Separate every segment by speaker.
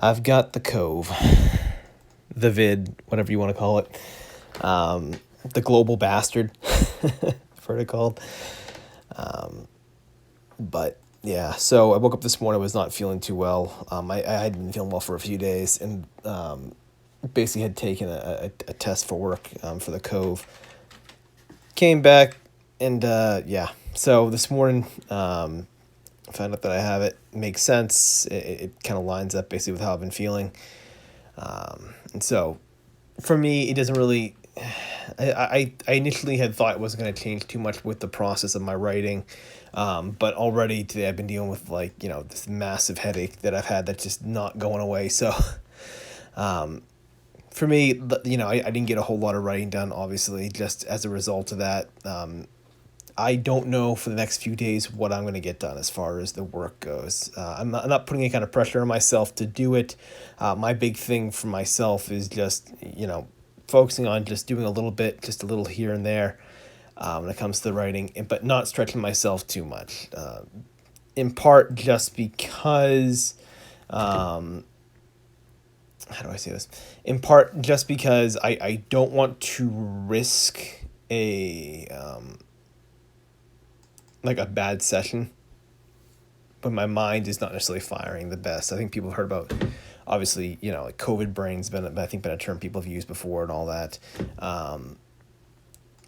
Speaker 1: I've got the Cove, the vid, whatever you want to call it, the global bastard, I've heard it called. But yeah, so I woke up this morning, I was not feeling too well. I hadn't been feeling well for a few days, and basically had taken a test for work for the Cove. Came back, and yeah, so this morning found out that I have it. Makes sense. It kind of lines up basically with how I've been feeling. And so for me, it doesn't really. I initially had thought it wasn't going to change too much with the process of my writing, but already today I've been dealing with this massive headache that I've had that's just not going away. So for me, I didn't get a whole lot of writing done, obviously, just as a result of that. I don't know for the next few days what I'm going to get done as far as the work goes. I'm not putting any kind of pressure on myself to do it. My big thing for myself is just, focusing on just doing a little bit, just a little here and there when it comes to the writing, but not stretching myself too much. In part just because, how do I say this? In part just because I don't want to risk a a bad session, but my mind is not necessarily firing the best. I think people have heard about, obviously, like COVID brain's been a term people have used before and all that.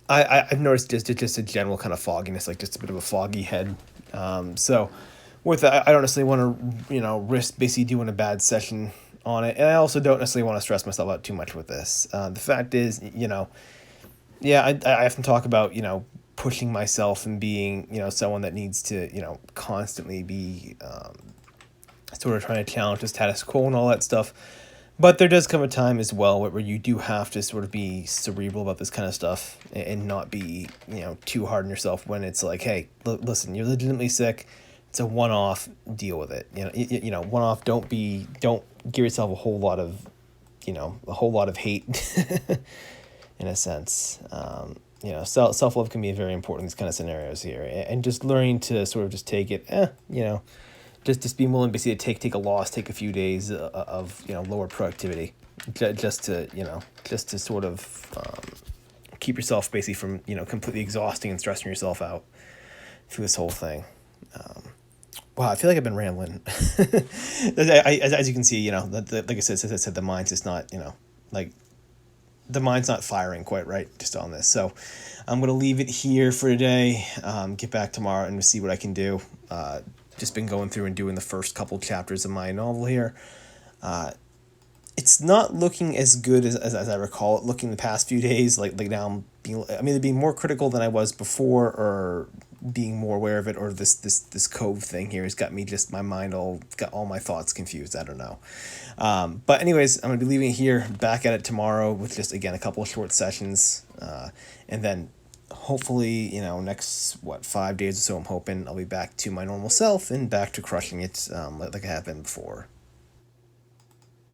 Speaker 1: I've noticed just a general kind of fogginess, like just a bit of a foggy head. So with that, I don't necessarily want to, risk basically doing a bad session on it. And I also don't necessarily want to stress myself out too much with this. The fact is, yeah, I often talk about, pushing myself and being, someone that needs to, constantly be sort of trying to challenge the status quo and all that stuff. But there does come a time as well where you do have to sort of be cerebral about this kind of stuff and not be, too hard on yourself when it's like, hey, listen, you're legitimately sick. It's a one-off, deal with it. One-off, don't give yourself a whole lot of hate in a sense. Self-love can be very important in these kind of scenarios here, and just learning to sort of just take it, just being willing basically to take a loss, take a few days of lower productivity, just to sort of keep yourself basically from completely exhausting and stressing yourself out through this whole thing. Wow, I feel like I've been rambling. As you can see, like I said, the mind's just not the mind's not firing quite right just on this. So I'm going to leave it here for today. Get back tomorrow and see what I can do. Just been going through and doing the first couple chapters of my novel here. It's not looking as good as I recall it looking the past few days. Like now I'm being more critical than I was before, or being more aware of it, or this Cove thing here has got me got all my thoughts confused. I don't know. But anyways, I'm going to be leaving it here, back at it tomorrow with just, again, a couple of short sessions. And then hopefully, next, 5 days or so, I'm hoping I'll be back to my normal self and back to crushing it like I have been before.